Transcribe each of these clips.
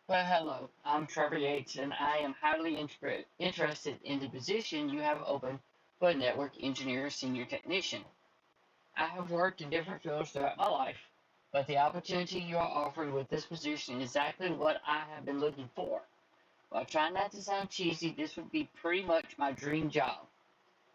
Well, hello, I'm Traver Yates, and I am highly interested in the position you have open for a network engineer senior technician. I have worked in different fields throughout my life, but the opportunity you are offering with this position is exactly what I have been looking for. While trying not to sound cheesy, this would be pretty much my dream job.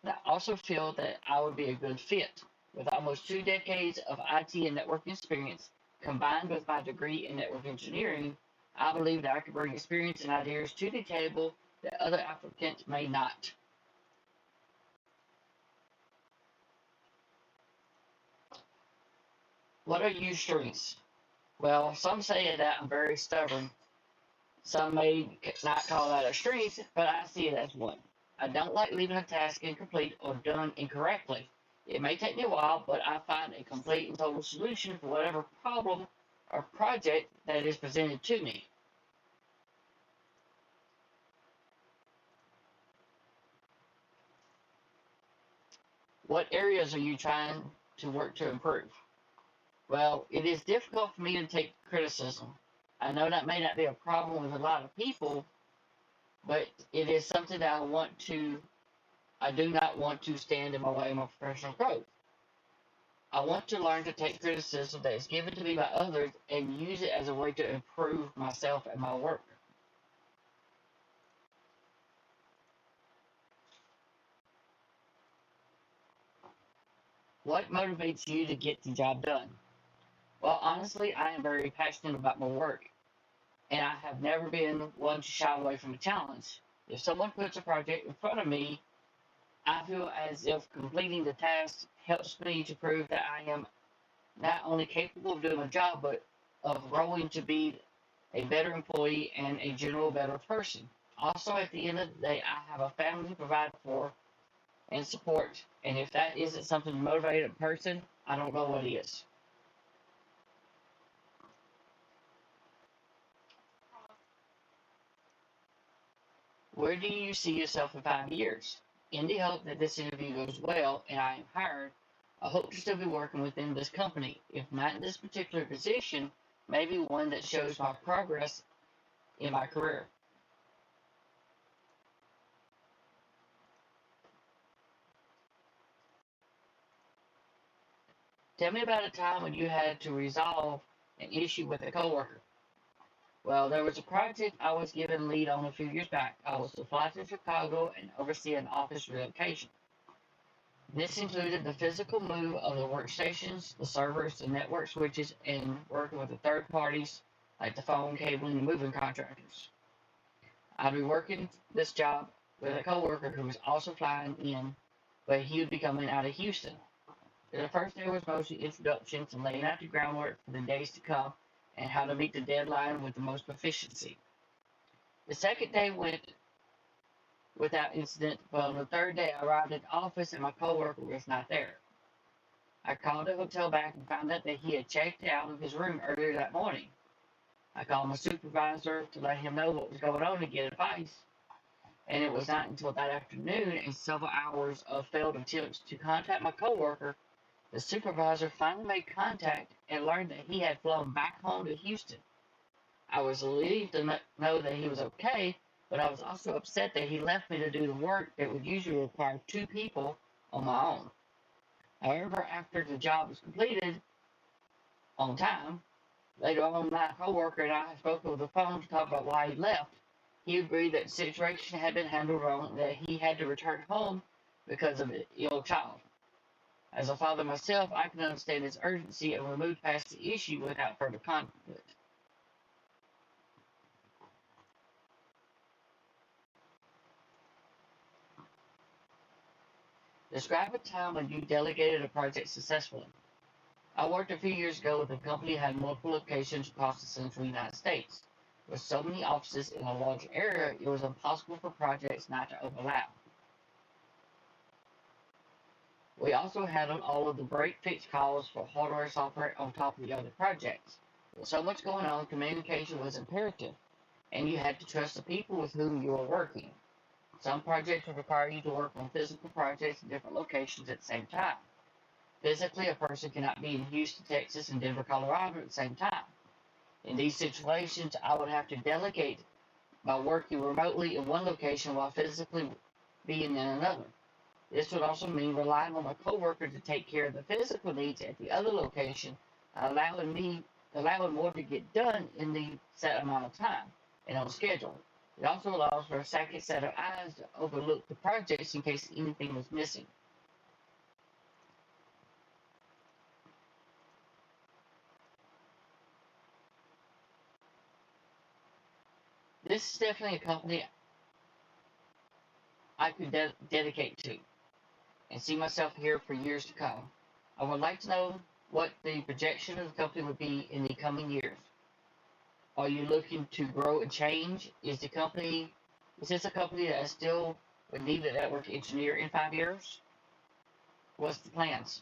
And I also feel that I would be a good fit. With almost 2 decades of IT and networking experience, combined with my degree in network engineering, I believe that I could bring experience and ideas to the table that other applicants may not. What are your strengths? Well, some say that I'm very stubborn. Some may not call that a strength, but I see it as one. I don't like leaving a task incomplete or done incorrectly. It may take me a while, but I find a complete and total solution for whatever problem or project that is presented to me. What areas are you trying to work to improve? Well, it is difficult for me to take criticism. I know that may not be a problem with a lot of people, but it is something that I do not want to stand in my way of my professional growth. I want to learn to take criticism that is given to me by others and use it as a way to improve myself and my work. What motivates you to get the job done? Well, honestly, I am very passionate about my work, and I have never been one to shy away from a challenge. If someone puts a project in front of me, I feel as if completing the task helps me to prove that I am not only capable of doing my job, but of growing to be a better employee and a general better person. Also, at the end of the day, I have a family to provide for and support, and if that isn't something to motivate a person, I don't know what is. Where do you see yourself in 5 years? In the hope that this interview goes well and I am hired, I hope to still be working within this company. If not in this particular position, maybe one that shows my progress in my career. Tell me about a time when you had to resolve an issue with a coworker. Well, there was a project I was given lead on a few years back. I was to fly to Chicago and oversee an office relocation. This included the physical move of the workstations, the servers, the network switches, and working with the third parties like the phone, cabling, and moving contractors. I'd be working this job with a coworker who was also flying in, but he would be coming out of Houston. The first day was mostly introductions and laying out the groundwork for the days to come and how to meet the deadline with the most efficiency. The second day went without incident, but on the third day I arrived at the office and my coworker was not there. I called the hotel back and found out that he had checked out of his room earlier that morning. I called my supervisor to let him know what was going on and get advice, and it was not until that afternoon and several hours of failed attempts to contact my coworker, the supervisor finally made contact and learned that he had flown back home to Houston. I was relieved to know that he was okay, but I was also upset that he left me to do the work that would usually require two people on my own. However, after the job was completed on time, later on my coworker and I spoke over the phone to talk about why he left. He agreed that the situation had been handled wrong and that he had to return home because of an ill child. As a father myself, I can understand his urgency and will move past the issue without further conflict. Describe a time when you delegated a project successfully. I worked a few years ago with a company that had multiple locations across the central United States. With so many offices in a large area, it was impossible for projects not to overlap. We also handled all of the break-fix calls for hardware and software on top of the other projects. With so much going on, communication was imperative, and you had to trust the people with whom you were working. Some projects would require you to work on physical projects in different locations at the same time. Physically, a person cannot be in Houston, Texas, and Denver, Colorado at the same time. In these situations, I would have to delegate by working remotely in one location while physically being in another. This would also mean relying on my coworker to take care of the physical needs at the other location, allowing more to get done in the set amount of time and on schedule. It also allows for a second set of eyes to overlook the projects in case anything was missing. This is definitely a company I could dedicate to and see myself here for years to come. I would like to know what the projection of the company would be in the coming years. Are you looking to grow and change? Is this a company that still would need a network engineer in 5 years? What's the plans?